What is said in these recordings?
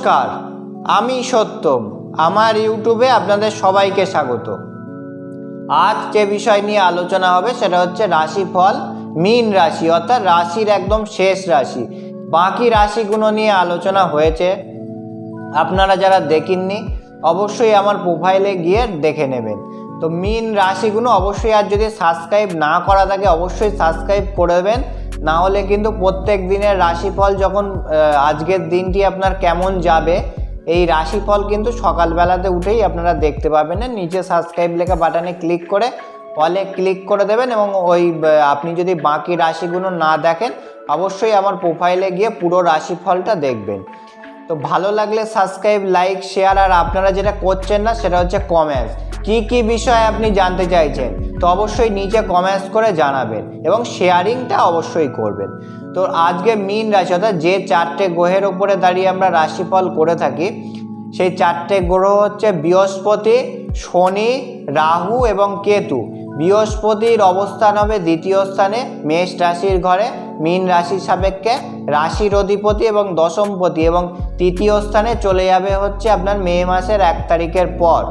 নমস্কার, আমি সত্যম। আমার ইউটিউবে আপনাদের সবাইকে স্বাগত। আজ যে বিষয় নিয়ে আলোচনা হবে সেটা হচ্ছে রাশিফল মীন রাশি, অর্থাৎ রাশির একদম শেষ রাশি। বাকি রাশিগুলো নিয়ে আলোচনা হয়েছে, আপনারা যারা দেখেননি অবশ্যই আমার প্রোফাইলে গিয়ে দেখে নেবেন। তো মীন রাশিগুলো অবশ্যই, আর যদি সাবস্ক্রাইব না করা থাকে অবশ্যই সাবস্ক্রাইব করে দেবেন, না হলে কিন্তু প্রত্যেক দিনের রাশিফল যখন আজকের দিনটি আপনার কেমন যাবে এই রাশিফল কিন্তু সকালবেলাতে উঠেই আপনারা দেখতে পাবেন না। নিচে সাবস্ক্রাইব লেখা বাটনে ক্লিক করে অলে ক্লিক করে দেবেন, এবং ওই আপনি যদি বাকি রাশিগুলো না দেখেন অবশ্যই আমার প্রোফাইলে গিয়ে পুরো রাশিফলটা দেখবেন। তো ভালো লাগলে সাবস্ক্রাইব, লাইক, শেয়ার, আর আপনারা যেটা করছেন না সেটা হচ্ছে কমেন্টস। কি বিষয়ে আপনি জানতে চাইছেন তো অবশ্যই নিচে কমেন্টস করে জানাবেন, এবং শেয়ারিংটা অবশ্যই করবেন। তো আজকে মীন রাশি, অর্থাৎ যে চারটে গ্রহের উপরে দাঁড়িয়ে আমরা রাশিফল করে থাকি সেই চারটে গ্রহ হচ্ছে বৃহস্পতি, শনি, রাহু এবং কেতু। বৃহস্পতির অবস্থান হবে দ্বিতীয় স্থানে মেষ রাশির ঘরে মীন রাশির সাপেক্ষে, রাশির অধিপতি এবং দশমপতি, এবং তৃতীয় স্থানে চলে যাবে হচ্ছে আপনার মে মাসের 1 তারিখের পর।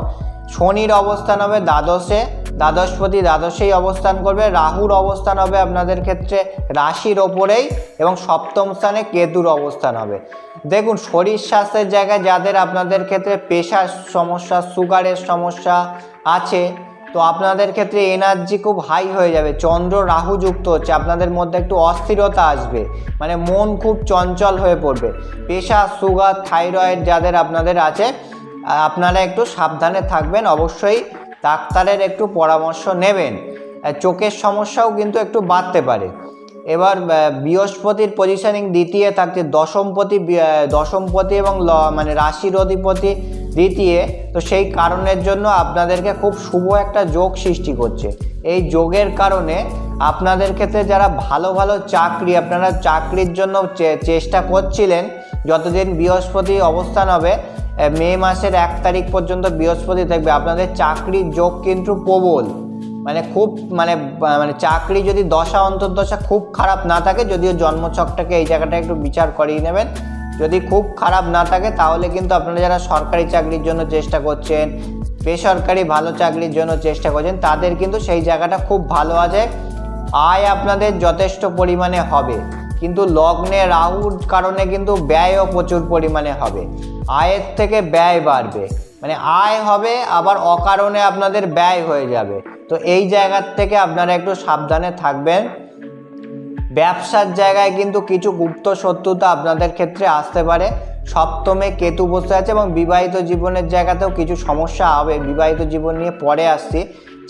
শনির অবস্থান হবে দ্বাদশে, দ্বাদশপতি দ্বাদশেই অবস্থান করবে। রাহুর অবস্থান হবে আপনাদের ক্ষেত্রে রাশির ওপরেই, এবং সপ্তম স্থানে কেতুর অবস্থান হবে। দেখুন, শরীর স্বাস্থ্যের জায়গায় যাদের আপনাদের ক্ষেত্রে প্রেশার সমস্যা, সুগারের সমস্যা আছে, তো আপনাদের ক্ষেত্রে এনার্জি খুব হাই হয়ে যাবে। চন্দ্র রাহু যুক্ত হচ্ছে, আপনাদের মধ্যে একটু অস্থিরতা আসবে, মানে মন খুব চঞ্চল হয়ে পড়বে। প্রেশার, সুগার, থাইরয়েড যাদের আপনাদের আছে আপনারা একটু সাবধানে থাকবেন, অবশ্যই ডাক্তারের একটু পরামর্শ নেবেন। চোখের সমস্যাও কিন্তু একটু বাড়তে পারে। এবার বৃহস্পতির পজিশনিং দ্বিতীয় থাকছে, দশমপতি এবং মানে রাশির অধিপতি দ্বিতীয়, তো সেই কারণের জন্য আপনাদেরকে খুব শুভ একটা যোগ সৃষ্টি করছে। এই যোগের কারণে আপনাদের ক্ষেত্রে যারা ভালো ভালো চাকরি, আপনারা চাকরির জন্য চেষ্টা করছিলেন, যতদিন বৃহস্পতি অবস্থান হবে মে মাসের 1 তারিখ পর্যন্ত বৃহস্পতি থাকবে, আপনাদের চাকরির যোগ কিন্তু প্রবল। মানে খুব মানে চাকরি যদি দশা অন্তর্দশা খুব খারাপ না থাকে, যদিও জন্মছকটাকে এই জায়গাটা একটু বিচার করিয়ে নেবেন, যদি খুব খারাপ না থাকে তাহলে কিন্তু আপনারা যারা সরকারি চাকরির জন্য চেষ্টা করছেন, বেসরকারি ভালো চাকরির জন্য চেষ্টা করছেন, তাদের কিন্তু সেই জায়গাটা খুব ভালো আছে। আয় আপনাদের যথেষ্ট পরিমাণে হবে, কিন্তু লগ্নে রাহুর কারণে কিন্তু ব্যয়ও প্রচুর পরিমাণে হবে। আয়ের থেকে ব্যয় বাড়বে, মানে আয় হবে আবার অকারণে আপনাদের ব্যয় হয়ে যাবে। তো এই জায়গার থেকে আপনারা একটু সাবধানে থাকবেন। ব্যবসার জায়গায় কিন্তু কিছু গুপ্ত শত্রুতা আপনাদের ক্ষেত্রে আসতে পারে। সপ্তমে কেতু বসে আছে, এবং বিবাহিত জীবনের জায়গাতেও কিছু সমস্যা হবে। বিবাহিত জীবন নিয়ে পরে আসছি।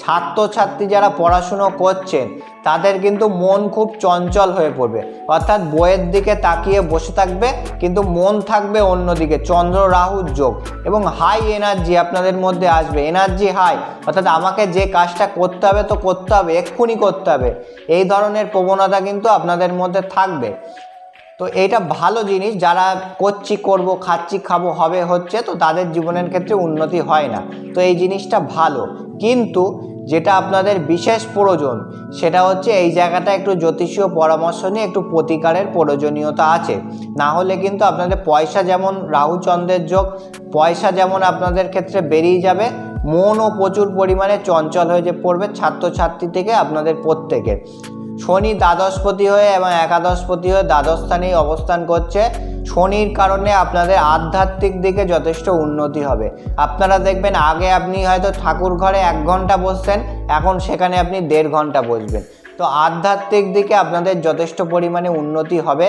ছাত্রছাত্রী যারা পড়াশুনো করছেন তাদের কিন্তু মন খুব চঞ্চল হয়ে পড়বে, অর্থাৎ বইয়ের দিকে তাকিয়ে বসে থাকবে কিন্তু মন থাকবে অন্যদিকে। চন্দ্র রাহুর যোগ, এবং হাই এনার্জি আপনাদের মধ্যে আসবে, এনার্জি হাই, অর্থাৎ আমাকে যে কাজটা করতে হবে তো করতে হবে, এক্ষুনি করতে হবে, এই ধরনের প্রবণতা কিন্তু আপনাদের মধ্যে থাকবে। তো এইটা ভালো জিনিস, যারা করছি, করব, খাচ্ছি, খাবো, হবে, হচ্ছে, তো তাদের জীবনের ক্ষেত্রে উন্নতি হয় না, তো এই জিনিসটা ভালো। কিন্তু যেটা আপনাদের বিশেষ প্রয়োজন সেটা হচ্ছে এই জায়গাটা একটু জ্যোতিষীয় পরামর্শ নিয়ে একটু প্রতিকারের প্রয়োজনীয়তা আছে। না হলে কিন্তু আপনাদের পয়সা, যেমন রাহু চন্দ্রের যোগ, পয়সা যেমন আপনাদের ক্ষেত্রে বেরিয়ে যাবে, মনও প্রচুর পরিমাণে চঞ্চল হয়ে পড়বে ছাত্রছাত্রী থেকে আপনাদের প্রত্যেকের। শনি দ্বাদশপতি হয়ে এবং একাদশপতি হয়ে দ্বাদশ স্থানেই অবস্থান করছে। শনির কারণে আপনাদের আধ্যাত্মিক দিকে যথেষ্ট উন্নতি হবে। আপনারা দেখবেন আগে আপনি হয়তো ঠাকুর ঘরে 1 ঘন্টা বসছেন, এখন সেখানে আপনি 1.5 ঘন্টা বসবেন। তো আধ্যাত্মিক দিকে আপনাদের যথেষ্ট পরিমাণে উন্নতি হবে।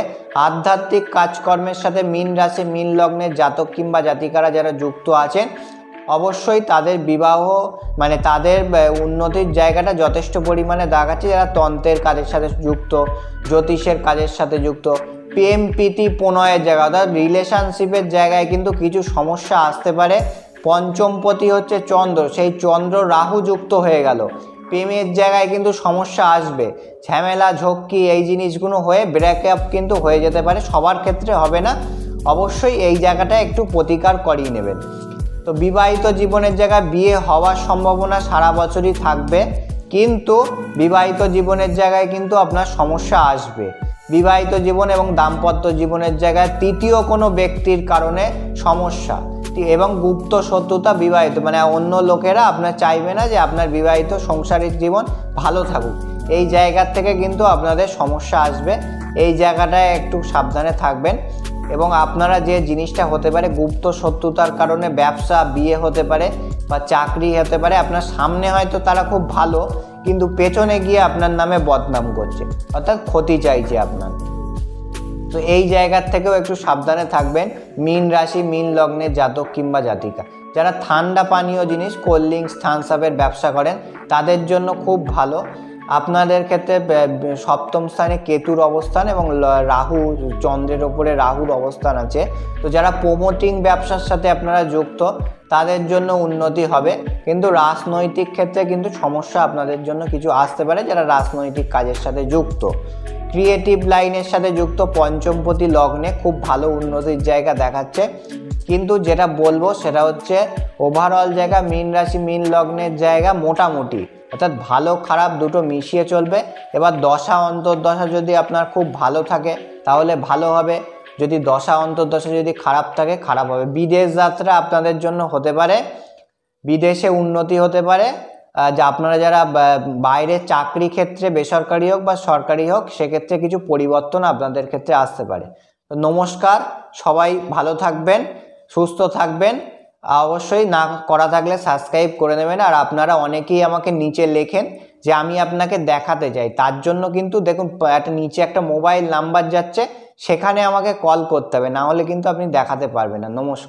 আধ্যাত্মিক কাজকর্মের সাথে মীন রাশি, মীন লগ্নের জাতক কিংবা জাতিকারা যারা যুক্ত আছেন, অবশ্যই তাদের বিবাহ, মানে তাদের উন্নতির জায়গাটা যথেষ্ট পরিমাণে দেখাচ্ছে। যারা তন্ত্রের কাজের সাথে যুক্ত, জ্যোতিষের কাজের সাথে যুক্ত, প্রেম প্রীতি প্রণয়ের জায়গা, অর্থাৎ রিলেশনশিপের জায়গায় কিন্তু কিছু সমস্যা আসতে পারে। পঞ্চমপতি হচ্ছে চন্দ্র, সেই চন্দ্র রাহু যুক্ত হয়ে গেল, প্রেমের জায়গায় কিন্তু সমস্যা আসবে, ঝামেলা ঝক্কি এই জিনিসগুলো হয়ে ব্রেকআপ কিন্তু হয়ে যেতে পারে। সবার ক্ষেত্রে হবে না, অবশ্যই এই জায়গাটা একটু প্রতিকার করিয়ে নেবেন। তো বিবাহিত জীবনের জায়গায় বিয়ে হওয়ার সম্ভাবনা সারা বছরই থাকবে, কিন্তু বিবাহিত জীবনের জায়গায় কিন্তু আপনার সমস্যা আসবে। বিবাহিত জীবন এবং দাম্পত্য জীবনের জায়গায় তৃতীয় কোনো ব্যক্তির কারণে সমস্যা এবং গুপ্ত শত্রুতা বিবাহিত, মানে অন্য লোকেরা আপনার চাইবে না যে আপনার বিবাহিত সংসারিক জীবন ভালো থাকুক। এই জায়গার থেকে কিন্তু আপনাদের সমস্যা আসবে, এই জায়গাটায় একটু সাবধানে থাকবেন। এবং আপনারা যে জিনিসটা হতে পারে গুপ্ত শত্রুতার কারণে ব্যবসা, বিয়ে হতে পারে বা চাকরি হতে পারে, আপনার সামনে হয়তো তারা খুব ভালো কিন্তু পেছনে গিয়ে আপনার নামে বদনাম করছে, অর্থাৎ ক্ষতি চাইছে আপনার। তো এই জায়গার থেকেও একটু সাবধানে থাকবেন মীন রাশি, মীন লগ্নের জাতক কিংবা জাতিকা। যারা ঠান্ডা পানীয় জিনিস, কোল্ড ড্রিঙ্কস, থামস আপের ব্যবসা করেন তাদের জন্য খুব ভালো। আপনাদের ক্ষেত্রে সপ্তম স্থানে কেতুর অবস্থান এবং রাহু, চন্দ্রের ওপরে রাহুর অবস্থান আছে। তো যারা প্রোমোটিং ব্যবসার সাথে আপনারা যুক্ত তাদের জন্য উন্নতি হবে, কিন্তু রাজনৈতিক ক্ষেত্রে কিন্তু সমস্যা আপনাদের জন্য কিছু আসতে পারে যারা রাজনৈতিক কাজের সাথে যুক্ত। ক্রিয়েটিভ লাইনের সাথে যুক্ত পঞ্চমপতি লগ্নে খুব ভালো উন্নতির জায়গা দেখাচ্ছে, কিন্তু যেটা বলবো সেটা হচ্ছে ওভারঅল জায়গা মীন রাশি, মীন লগ্নের জায়গা মোটামুটি, অর্থাৎ ভালো খারাপ দুটো মিশিয়ে চলবে। এবার দশা অন্তর্দশা যদি আপনার খুব ভালো থাকে তাহলে ভালো হবে, যদি দশা অন্তর্দশা যদি খারাপ থাকে খারাপ হবে। বিদেশ যাত্রা আপনাদের জন্য হতে পারে, বিদেশে উন্নতি হতে পারে, যা আপনারা যারা বাইরে চাকরি ক্ষেত্রে বেসরকারি হোক বা সরকারি হোক সেক্ষেত্রে কিছু পরিবর্তন আপনাদের ক্ষেত্রে আসতে পারে। তো নমস্কার, সবাই ভালো থাকবেন, সুস্থ থাকবেন। অবশ্যই না করা থাকলে সাবস্ক্রাইব করে নেবেন। আর আপনারা অনেকেই আমাকে নিচে লেখেন যে আমি আপনাকে দেখাতে চাই, তার জন্য কিন্তু দেখুন একটা নিচে একটা মোবাইল নাম্বার যাচ্ছে, সেখানে আমাকে কল করতে হবে, না হলে কিন্তু আপনি দেখাতে পারবেন না। নমস্কার।